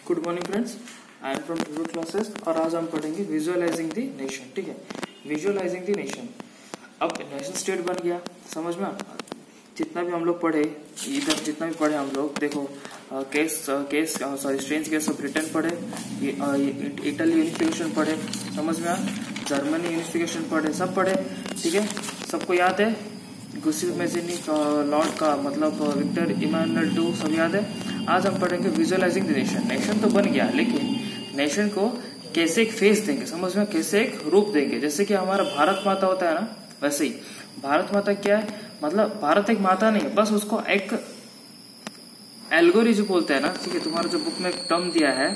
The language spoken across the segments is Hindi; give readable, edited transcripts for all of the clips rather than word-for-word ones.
Good morning friends, I am from two classes और आज हम पढ़ेंगे विजुअलाइजिंग द नेशन। ठीक है, विजुअलाइजिंग द नेशन। अब नेशन स्टेट बन गया, समझ में। जितना भी हम लोग पढ़े, इधर जितना भी पढ़े हम लोग, देखो स्ट्रेंज केस ऑफ ब्रिटेन पढ़े, इटली यूनिफिकेशन पढ़े, समझ में। जर्मनी यूनिफिकेशन पढ़े, सब पढ़े। ठीक है, सबको याद है। गुस्सी मेजिनी लॉर्ड का मतलब विक्टर इमानुएल टू सब याद है। आज हम पढ़ेंगे विजुअलाइजिंग द नेशन। नेशन तो बन गया, लेकिन नेशन को कैसे एक फेस देंगे, समझ में, कैसे एक रूप देंगे। जैसे कि हमारा भारत माता होता है ना, वैसे ही भारत माता क्या है, मतलब भारत एक माता नहीं है, बस उसको एक एल्गोरी जो बोलते हैं ना। ठीक है, तुम्हारा जो बुक में टर्म दिया है,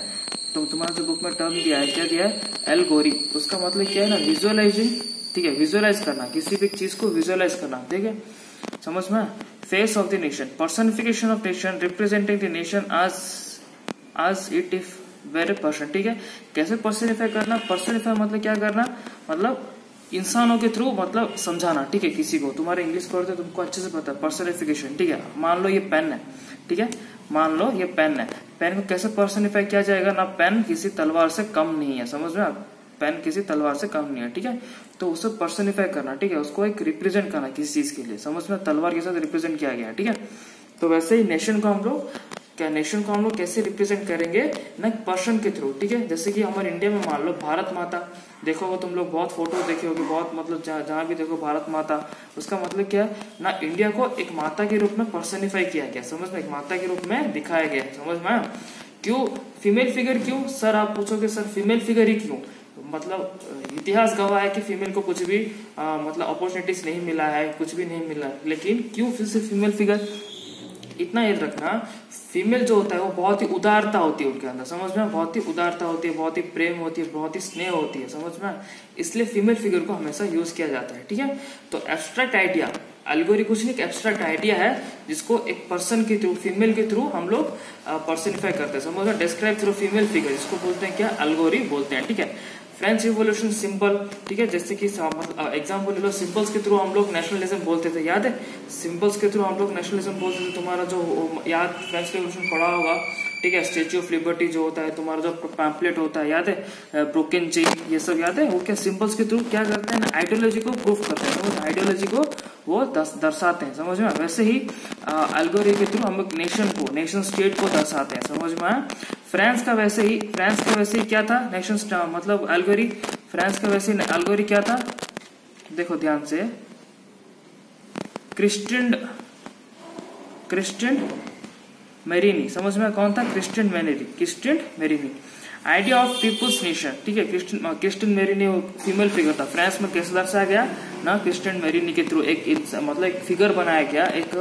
तो तुम्हारा जो बुक में टर्म दिया है, क्या दिया है, एल्गोरी। उसका मतलब क्या है ना, विजुअलाइजिंग। ठीक है, विजुअलाइज करना, किसी भी चीज को विजुअलाइज करना। ठीक है, समझ में। Face of the nation, personification of nation, representing the nation आज इट इफ वेरी पर्सन। ठीक है, कैसे पर्सनिफाई करना। पर्सनिफाई मतलब क्या करना, मतलब इंसानों के थ्रू, मतलब समझाना। ठीक है, किसी को, तुम्हारे इंग्लिश पढ़ते तुमको अच्छे से पता है पर्सनिफिकेशन। ठीक है, मान लो ये पेन है, ठीक है, मान लो ये पेन है। पेन को कैसे पर्सनिफाई किया जाएगा ना, पेन किसी तलवार से कम नहीं है, समझ में। पेन किसी तलवार से कम नहीं है। ठीक है, तो उसे पर्सनिफाई करना। ठीक है, उसको एक रिप्रेजेंट करना किसी चीज के लिए, समझ में, तलवार के साथ रिप्रेजेंट किया गया। ठीक है, तो वैसे ही नेशन को हम लोग कैसे रिप्रेजेंट करेंगे ना, पर्सन के थ्रू। ठीक है, जैसे कि हमारे इंडिया में मान लो भारत माता, देखोगे तुम लोग बहुत फोटो देखे होगे, बहुत मतलब जहां भी देखो भारत माता, उसका मतलब क्या है ना, इंडिया को एक माता के रूप में पर्सनिफाई किया गया, समझ में, एक माता के रूप में दिखाया गया, समझ में। क्यों फीमेल फिगर, क्यों सर, आप पूछोगे सर फीमेल फिगर ही क्यों, मतलब इतिहास गवाह है कि फीमेल को कुछ भी मतलब अपॉर्चुनिटीज नहीं मिला है, कुछ भी नहीं मिला, लेकिन क्यों फिर से फीमेल फिगर। इतना याद रखना, फीमेल जो होता है वो बहुत ही उदारता होती है उनके अंदर, समझ में, बहुत ही उदारता होती है, बहुत ही प्रेम होती है, बहुत ही स्नेह होती है, समझ में। इसलिए फीमेल फिगर को हमेशा यूज किया जाता है। ठीक है, तो एब्स्ट्रैक्ट आइडिया, एल्गोरी कुछ नहीं, एब्स्ट्रैक्ट आइडिया है जिसको एक पर्सन के थ्रू, फीमेल के थ्रू हम लोग पर्सनिफाई करते हैं, समझ में। डिस्क्राइब थ्रू फीमेल फिगर, इसको बोलते हैं क्या, एल्गोरी बोलते हैं। ठीक है, फ्रेंच रिवॉल्यूशन सिंबल। ठीक है, जैसे कि एग्जाम्पल ले लो, सिंबल्स के थ्रू हम लोग नेशनलिज्म बोलते थे, याद है, सिंबल्स के थ्रू हम लोग नेशनलिज्म बोलते थे। तुम्हारा जो याद फ्रेंच रिवॉल्यूशन पढ़ा होगा, ठीक है, स्टेच्यू ऑफ लिबर्टी जो होता है, तुम्हारा जो पैम्पलेट होता है, याद है, ब्रोकन चेन, ये सब याद है। वो क्या सिंबल्स के थ्रू क्या करते हैं ना, आइडियोलॉजी को प्रूफ करते हैं, समझ, आइडियोलॉजी को वो दर्शाते हैं, समझ में। वैसे ही एल्गोरी के थ्रू हम लोग नेशन स्टेट को दर्शाते हैं, समझ में। फ्रांस का वैसे ही क्या था, नेशन मतलब एल्गोरी, फ्रांस का वैसे ही एल्गोरी क्या था, देखो ध्यान से, क्रिस्टियन मेरिनी, समझ में, कौन था, Christian Marianne. Idea of people's nation. ठीक है, क्रिस्टियन मेरिनी फीमेल फिगर था, फ्रांस में कैसे दर्शाया गया ना, क्रिस्टियन मेरिनी के थ्रू एक मतलब एक फिगर बनाया गया, एक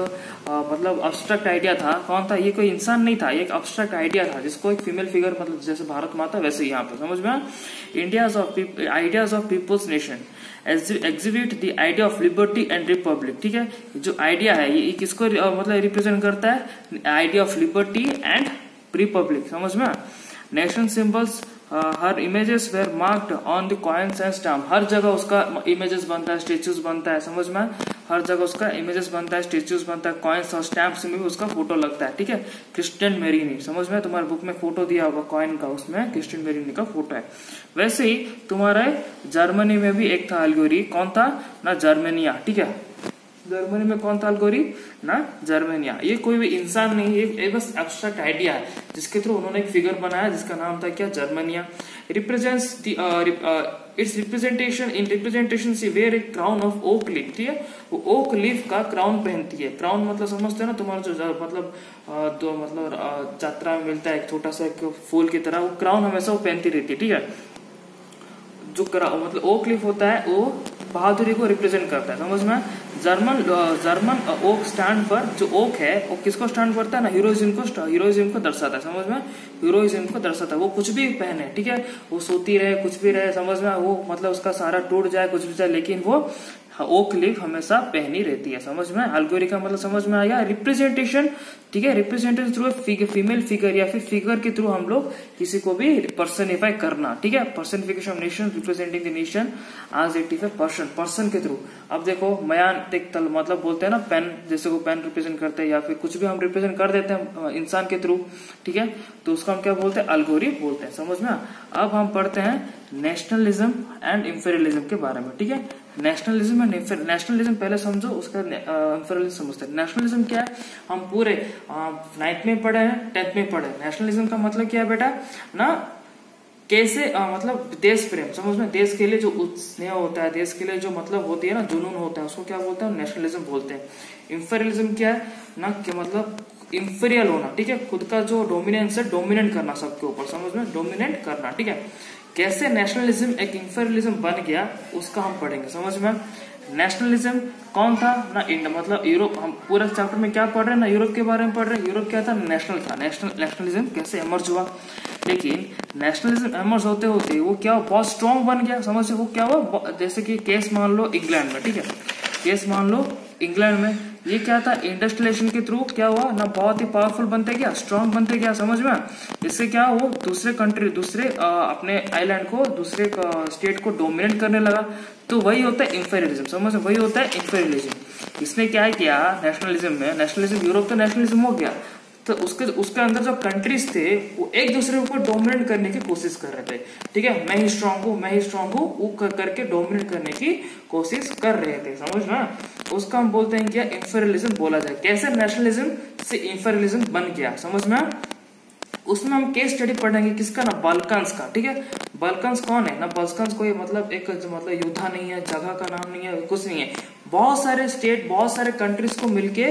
मतलब अब्स्ट्रैक्ट आइडिया था। कौन था, ये कोई इंसान नहीं था, ये एक अब्स्ट्रैक्ट आइडिया था जिसको एक फीमेल फिगर, मतलब जैसे भारत माता वैसे यहाँ पे, समझ में। Ideas of people's nation exhibit the idea of liberty and republic. ठीक है, जो आइडिया है ये किसको मतलब रिप्रेजेंट करता है, idea of liberty and republic, समझ में। Nation symbols, her images were marked on the coins and stamp, हर जगह उसका इमेजेस बनता है, स्टेच्यूज बनता है, समझ में, हर जगह उसका इमेजेस बनता है, स्टेच्यूज बनता है, कॉइन्स और स्टैम्प्स में भी उसका फोटो लगता है। ठीक है, क्रिस्टियन मेरिनी, समझ में, तुम्हारे बुक में फोटो दिया होगा कॉइन का, उसमें क्रिस्टियन मेरिनी का फोटो है। वैसे ही तुम्हारे जर्मनी में भी एक था एल्गोरी, कौन था ना, जर्मनिया। ठीक है, जर्मनी में कौन था एल्गोरी ना, जर्मनिया। ये कोई भी इंसान नहीं, ये बस एब्स्ट्रैक्ट आइडिया है जिसके थ्रू उन्होंने एक फिगर बनाया जिसका नाम था क्या, Germania. Represents its representation see where a crown of oak leaf. ठीक है, वो ओक लीफ का क्राउन पहनती है। क्राउन मतलब समझते हो ना, तुम्हारा जो मतलब यात्रा में मिलता है एक छोटा सा एक फूल की तरह, वो क्राउन हमेशा वो पहनती रहती है। ठीक है, जो मतलब ओक लीफ होता है वो बहादुरी को रिप्रेजेंट करता है, समझ में। जर्मन ओक स्टैंड पर, जो ओक है वो किसको स्टैंड करता है ना, हीरोइज्म को दर्शाता है, समझ में, हीरोइज्म को दर्शाता है। वो कुछ भी पहने, ठीक है, वो सोती रहे, कुछ भी रहे, समझ में, वो मतलब उसका सारा टूट जाए, कुछ भी जाए, लेकिन वो ओक लीफ हमेशा पहनी रहती है। समझ में, अलगोरी का मतलब समझ में आया। रिप्रेजेंटेशन, ठीक है, रिप्रेजेंटेशन थ्रू फीमेल फिगर या फिर फिगर के थ्रू हम लोग किसी को भी पर्सनिफाई करना, ठीक है। Personification nation representing the nation आज इट इज पर्सन के थ्रू। अब देखो मयान मतलब बोलते हैं ना पेन, जैसे को पेन रिप्रेजेंट करते हैं या फिर कुछ भी हम रिप्रेजेंट कर देते हैं इंसान के थ्रू, ठीक है, तो उसका हम क्या बोलते हैं, अलगोरी बोलते हैं। समझ में। अब हम पढ़ते हैं नेशनलिज्म एंड इंफीरियलिज्म के बारे में, ठीक है। नेशनलिज्म एंड नेशनलिज्म पहले समझो, उसका इंफीरियलिज्म समझते हैं। नेशनलिज्म क्या है, हम पूरे 9th में पढ़े हैं, 10th में पढ़े। नेशनलिज्म का मतलब क्या है बेटा ना, कैसे मतलब देश प्रेम, समझ में, देश के लिए जो स्नेह होता है, देश के लिए जो मतलब होती है ना जुनून होता है, उसको क्या बोलते हैं, नेशनलिज्म बोलते हैं। इंफीरियलिज्म क्या है ना, कि मतलब इंफीरियर होना, ठीक है, खुद का जो डोमिनेंस है डोमिनेट करना सबके ऊपर, समझ में, डोमिनेट करना, ठीक है। कैसे नेशनलिज्म एक इंफीरियलिज्म बन गया उसका हम पढ़ेंगे। समझ में। नेशनलिज्म कौन था ना, इंडिया मतलब यूरोप। हम पूरा चैप्टर में क्या पढ़ रहे हैं ना, यूरोप के बारे में पढ़ रहे हैं। यूरोप क्या था, नेशनल था। नेशनलिज्म कैसे एमर्ज हुआ, लेकिन नेशनलिज्म एमर्ज होते होते वो क्या बहुत स्ट्रॉन्ग बन गया। समझ से वो क्या हुआ, जैसे कि केस मान लो इंग्लैंड में, ठीक है, केस मान लो इंग्लैंड में, ये क्या था, इंडस्ट्रियलाइजेशन के थ्रू क्या हुआ ना, बहुत ही पावरफुल बनते गया, स्ट्रांग बनते गया। समझ में। इससे क्या वो दूसरे कंट्री, दूसरे अपने आइलैंड को, दूसरे स्टेट को डोमिनेट करने लगा। तो वही होता है इंफीरियलिज्म। समझ में, वही होता है इंफीरियलिज्म। इसने क्या किया नेशनलिज्म में, नेशनलिज्म यूरोप तो नेशनलिज्म हो गया, तो उसके अंदर जो कंट्रीज थे वो एक दूसरे को डोमिनेट करने की कोशिश कर रहे थे, ठीक है। मैं ही स्ट्रांग हूँ, मैं ही स्ट्रांग हूँ, वो करके डोमिनेट करने की कोशिश कर रहे थे। समझ ना, उसका हम बोलते हैं क्या, इंफीरियलिज्म बोला जाए। कैसे नेशनलिज्म से इंफीरियलिज्म बन गया, समझ में। उसमें हम केस स्टडी पढ़ेंगे किसका ना, बाल्कन्स का, ठीक है। बाल्कन्स कौन है ना, बाल्कन्स कोई मतलब एक मतलब योद्धा नहीं है, जगह का नाम नहीं है, कुछ नहीं है, बहुत सारे स्टेट, बहुत सारे कंट्रीज को मिलके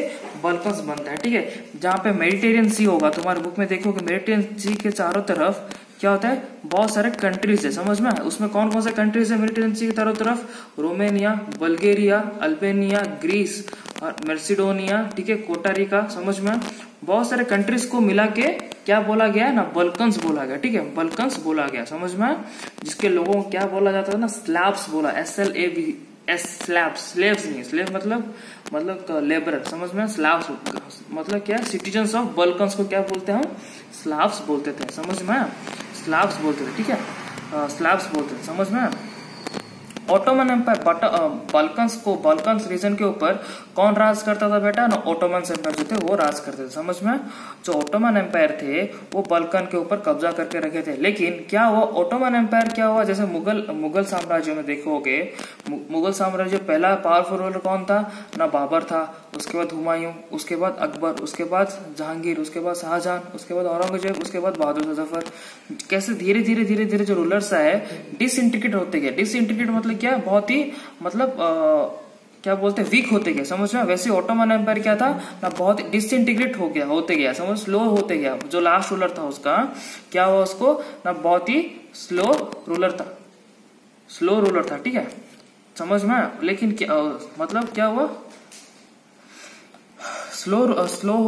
बाल्कन्स बनता है, ठीक है। जहाँ पे मेडिटेरियन सी होगा, तुम्हारे बुक में देखोगे मेडिटेरियन सी के चारों तरफ क्या होता है, बहुत सारे कंट्रीज है। समझ में। उसमें कौन कौन से कंट्रीज है मेडिटेरियन सी के चारों तरफ, रोमेनिया, बल्गेरिया, अल्बेनिया, ग्रीस और मेसिडोनिया, ठीक है, कोस्टारिका। समझ में। बहुत सारे कंट्रीज को मिला के क्या बोला गया है ना, बाल्कन्स बोला गया, ठीक है, बाल्कन्स बोला गया। समझ में। जिसके लोगों को क्या बोला जाता है ना, स्लैब्स बोला, SLAVS, स्लेव्स नहीं, स्लेव मतलब लेबरर। समझ में। स्लैब्स मतलब क्या, सिटीजन्स ऑफ बाल्कन्स को क्या बोलते हैं हम, स्लैव्स बोलते थे। समझ में, स्लैव्स बोलते थे, ठीक है, स्लैब्स बोलते थे। समझ में। ओटोमन एम्पायर, बाल्कन्स रीजन के ऊपर कौन राज करता था बेटा ना, ओटोमन एम्पायर जो थे वो राज करते थे। समझ में। जो ओटोमन एम्पायर थे वो बाल्कन के ऊपर कब्जा करके रखे थे। लेकिन क्या हुआ, ओटोमन एम्पायर क्या हुआ, जैसे मुगल साम्राज्य में देखोगे, मुगल साम्राज्य पहला पावरफुल रूलर कौन था ना, बाबर था, उसके बाद हुमायूं, उसके बाद अकबर, उसके बाद जहांगीर, उसके बाद शाहजहां, उसके बाद औरंगजेब, उसके बाद बहादुर शाह जफर। कैसे धीरे धीरे जो रूलर्स आए डिसइंटीग्रेट होते गए। डिसइंटीग्रेट मतलब क्या, बहुत ही मतलब क्या बोलते हैं, वीक होते गया। समझ में। वैसे ओटोमन एम्पायर क्या था ना, बहुत डिसइंटीग्रेट होते गया, समझ, स्लो होते गया। जो लास्ट रूलर था उसका क्या हुआ, उसको ना बहुत ही स्लो रूलर था, ठीक है, समझ में। लेकिन मतलब क्या हुआ, स्लो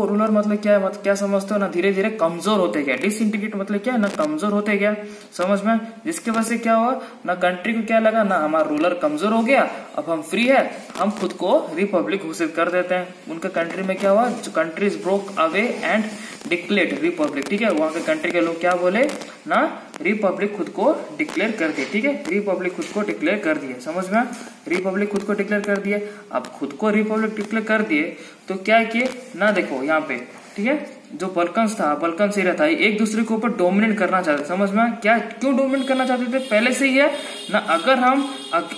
रूलर मतलब क्या है, मतलब क्या समझते हो ना, धीरे धीरे कमजोर होते गया। डिसइंटीग्रेट मतलब क्या है ना, कमजोर होते गया। समझ में। जिसके वजह से क्या हुआ ना, कंट्री को क्या लगा ना, हमारा रूलर कमजोर हो गया, अब हम फ्री है, हम खुद को रिपब्लिक घोषित कर देते हैं। उनके कंट्री में क्या हुआ, जो countries broke away and declare Republic, ठीक है। वहां के कंट्री के लोग क्या बोले ना, रिपब्लिक खुद को डिक्लेयर कर दिए, ठीक है, रिपब्लिक खुद को डिक्लेयर कर दिए। समझ में। रिपब्लिक खुद को डिक्लेयर कर दिए। अब खुद को रिपब्लिक डिक्लेयर कर दिए तो क्या किए ना, देखो यहाँ पे, ठीक है, जो बाल्कन्स था, बाल्कन्स एरिया था, एक दूसरे के ऊपर डोमिनेट करना चाहते। समझ में। क्या, क्यों डोमिनेट करना चाहते थे, पहले से ही है ना, अगर हम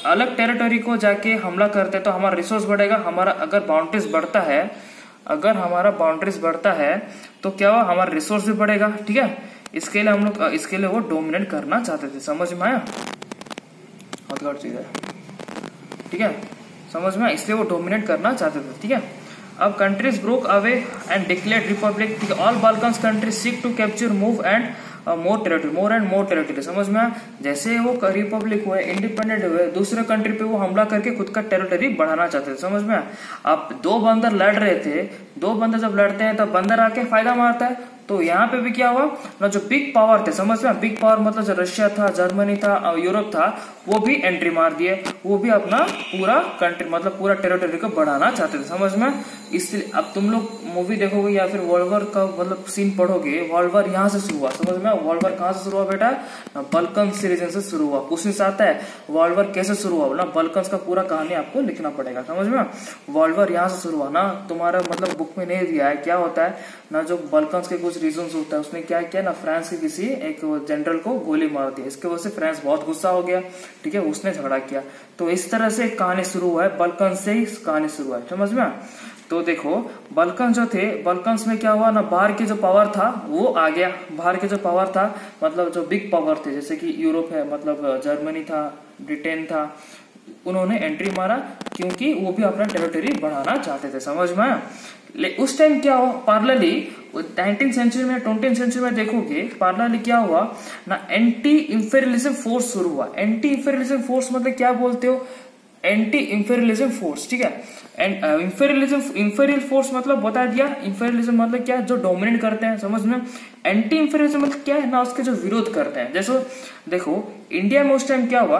अलग टेरिटरी को जाके हमला करते तो हमारा रिसोर्स बढ़ेगा, हमारा अगर बाउंड्रीज बढ़ता है, अगर हमारा बाउंड्रीज बढ़ता है तो क्या हुआ, हमारा रिसोर्स भी बढ़ेगा, ठीक है। इसके लिए हम लोग, इसके लिए वो डोमिनेट करना चाहते थे। समझ में आया, बहुत चीज है, ठीक है, समझ में। इसलिए वो डोमिनेट करना चाहते थे, ठीक है। अब countries broke away and declared republic, ठीक है। All Balkans countries seek to capture move and more and more territory. समझ में। जैसे वो रिपब्लिक हुए, इंडिपेंडेंट हुए, दूसरे कंट्री पे वो हमला करके खुद का टेरिटरी बढ़ाना चाहते थे। समझ में। अब दो बंदर लड़ रहे थे, दो बंदर जब लड़ते हैं तब बंदर आके फायदा मारता है, तो यहाँ पे भी क्या हुआ ना, जो बिग पावर थे, समझ में, बिग पावर मतलब जो रशिया था, जर्मनी था, यूरोप था, वो भी एंट्री मार दिए, वो भी अपना पूरा कंट्री मतलब पूरा टेरिटरी को बढ़ाना चाहते थे, समझ में। इसलिए अब तुम लोग मूवी देखोगे या फिर वर्ल्ड वॉर का मतलब सीन पढ़ोगे, वर्ल्ड वॉर यहाँ से शुरू हुआ, समझ में। वर्ल्ड वॉर कहाँ से शुरू हुआ बेटा, ना बल्कन रीजन से शुरू हुआ। क्वेश्चन से आता है वर्ल्ड वॉर कैसे शुरू हुआ ना, बल्कन का पूरा कहानी आपको लिखना पड़ेगा, समझ में। वर्ल्ड वॉर यहाँ से शुरू हुआ ना, तुम्हारा मतलब बुक में नहीं दिया है, क्या होता है ना, जो बल्कन के कुछ रीजन होता है, उसने क्या किया ना, फ्रांस के किसी एक जनरल को गोली मार दी, इसके वजह से फ्रांस बहुत गुस्सा हो गया, ठीक है, उसने झगड़ा किया। तो इस तरह से कहानी शुरू हुआ है, बल्कन से ही कहानी शुरू हुआ है, समझ में। तो देखो बल्कन जो थे, बल्कन में क्या हुआ ना, बाहर के जो पावर था वो आ गया, बाहर के जो पावर था मतलब जो बिग पावर थे, जैसे कि यूरोप है, मतलब जर्मनी था, ब्रिटेन था, उन्होंने एंट्री मारा, क्योंकि वो भी अपना टेरिटरी बढ़ाना चाहते थे, समझ में। उस टाइम क्या हुआ, पार्लरली 19th सेंचुरी में 20th सेंचुरी में देखोगे, पार्लरली क्या हुआ ना, एंटी इंफेरियलिज्म फोर्स शुरू हुआ। एंटी इंफेरियलिज्म फोर्स मतलब क्या बोलते हो, एंटी इंफेरियलिज्म फोर्स, ठीक है। एंड इंफेरियल फोर्स मतलब बता दिया, इंफेरियलिज्म मतलब क्या, जो डोमिनेट करते हैं, समझ में। एंटी इंफेरियलिज्म मतलब क्या है ना, उसके जो विरोध करते हैं। जैसे देखो इंडिया में उस टाइम क्या हुआ,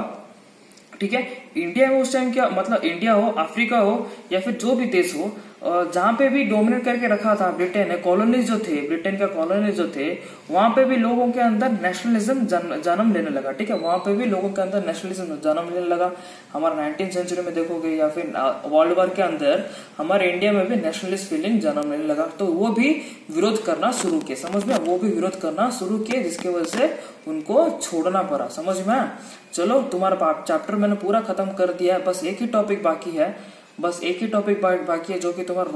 ठीक है, इंडिया में उस टाइम क्या मतलब, इंडिया हो, अफ्रीका हो, या फिर जो भी देश हो, जहां पे भी डोमिनेट करके रखा था ब्रिटेन है, कॉलोनीज जो थे, ब्रिटेन का कॉलोनीज जो थे, वहां पे भी लोगों के अंदर नेशनलिज्म जन्म लेने लगा, ठीक है, वहां पे भी लोगों के अंदर नेशनलिज्म जन्म लेने लगा। हमारा 19th सेंचुरी में देखोगे या फिर वर्ल्ड वॉर के अंदर हमारे इंडिया में भी नेशनलिस्ट फीलिंग जन्म लेने लगा, तो वो भी विरोध करना शुरू किए, समझ में, वो भी विरोध करना शुरू किए, जिसकी वजह से उनको छोड़ना पड़ा, समझ में। चलो तुम्हारा चैप्टर मैंने पूरा खत्म कर दिया है, बस एक ही टॉपिक बाकी है, बस एक ही टॉपिक बाकी है, जो कि तुम्हारा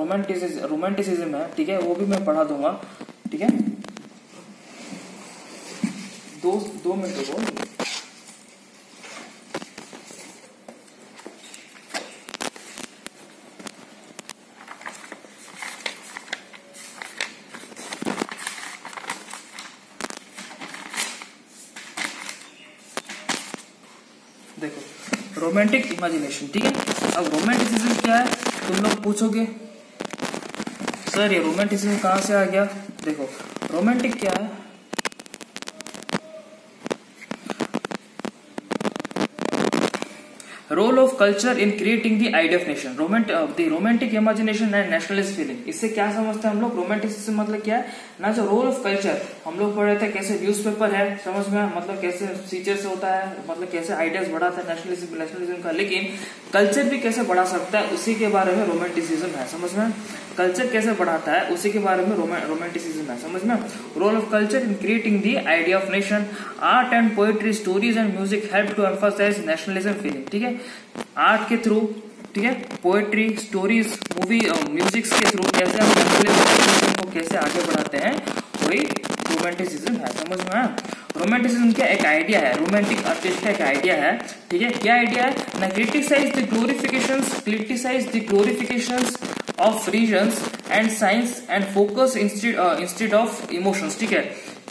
रोमांटिसिज्म है, ठीक है, वो भी मैं पढ़ा दूंगा, ठीक है। दो मिनट को देखो, रोमांटिक इमेजिनेशन, ठीक है। अब रोमांटिसिज्म क्या है, तुम लोग पूछोगे सर ये रोमांटिसिज्म कहां से आ गया। देखो रोमांटिक क्या है, role of culture in creating the idea of nation, romantic imagination and nationalist feeling. इससे क्या समझते हैं हम लोग, रोमांटिसिज्म मतलब क्या है ना, जो रोल ऑफ कल्चर हम लोग पढ़ रहे थे, कैसे न्यूज़पेपर है, समझ में, मतलब कैसे फीचर से होता है, मतलब कैसे आइडियाज बढ़ाता है नेशनलिज्म का, लेकिन कल्चर भी कैसे बढ़ा सकता है उसी के बारे में रोमांटिसिज्म है, समझ में। कल्चर कैसे बढ़ाता है उसी के बारे में रोमांटिसिज्म है, समझ में। Role of culture in creating the idea of nation, art and poetry, stories and music help to emphasize nationalism feeling, ठीक है। आर्ट के थ्रू, ठीक है, पोएट्री, स्टोरीज, मूवी और म्यूजिक के थ्रू कैसे हम नेशनलिज्म को कैसे आगे बढ़ाते हैं, वही रोमांटिसिज्म है, समझ में। रोमांटिसिज्म क्या एक आइडिया है, रोमांटिक आर्टिस्ट का एक आइडिया है, ठीक है। क्या आइडिया है ना, criticise the glorifications of reasons and science and focus instead of emotions, ठीक है।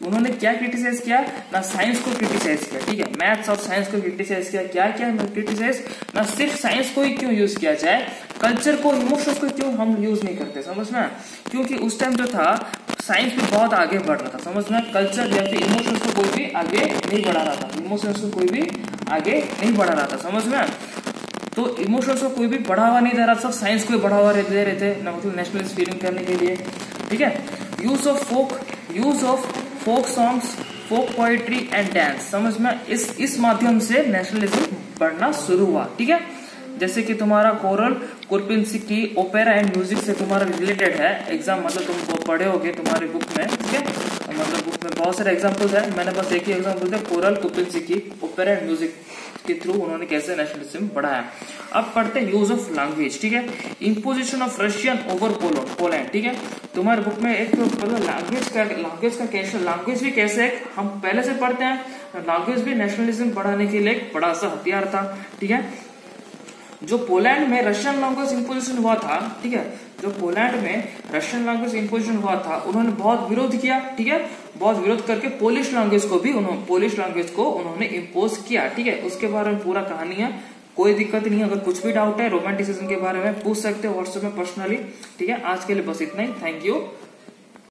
उन्होंने क्या क्रिटिसाइज किया ना, साइंस को क्रिटिसाइज किया, ठीक है, मैथ्स और साइंस को क्रिटिसाइज किया। क्या क्या क्रिटिसाइज ना, सिर्फ साइंस को ही क्यों यूज किया जाए, कल्चर को, इमोशंस को क्यों हम यूज नहीं करते, समझ में। क्योंकि उस टाइम जो था साइंस भी बहुत आगे बढ़ रहा था, समझ में। कल्चर या फिर इमोशंस को कोई भी आगे नहीं बढ़ा रहा था, इमोशंस को कोई भी आगे नहीं बढ़ा रहा था, समझ में। तो इमोशंस को कोई भी बढ़ावा नहीं दे रहा, सब साइंस को बढ़ावा दे रहे थे, मतलब नेशनलिस्ट फीलिंग करने के लिए, ठीक है। Use of folk songs, folk poetry and dance, समझ में, इस माध्यम से नेशनलिज्म बढ़ना शुरू हुआ, ठीक है। जैसे कि तुम्हारा कोरल कुरपिंस्की ओपेरा एंड म्यूजिक से तुम्हारा रिलेटेड है एग्जाम, मतलब तुम पढ़े होगे तुम्हारे बुक में, ठीक है, मतलब बुक में बहुत सारे एग्जाम्पल्स है, मैंने बस एक ही एग्जाम्पल दिया, कोरल कुरपिंस्की ओपेरा एंड म्यूजिक के थ्रू उन्होंने कैसे नेशनलिज्म बढ़ाया। अब पढ़ते हैं यूज ऑफ लैंग्वेज, ठीक है। Imposition of Russian over Poland, ठीक है। तुम्हारे बुक में एक मतलब लैंग्वेज भी कैसे हम पहले से पढ़ते हैं, लैंग्वेज भी नेशनलिज्म बढ़ाने के लिए एक बड़ा सा हथियार था, ठीक है। जो पोलैंड में रशियन लैंग्वेज इंपोजिशन हुआ था, ठीक है, जो पोलैंड में रशियन लैंग्वेज इंपोजिशन हुआ था, उन्होंने बहुत विरोध किया, ठीक है, बहुत विरोध करके पोलिश लैंग्वेज को उन्होंने इम्पोज किया, ठीक है। उसके बारे में पूरा कहानी है, कोई दिक्कत नहीं है। अगर कुछ भी डाउट है रोमांटिसिज्म के बारे में पूछ सकते हो व्हाट्सएप में पर्सनली, ठीक है। आज के लिए बस इतना ही, थैंक यू।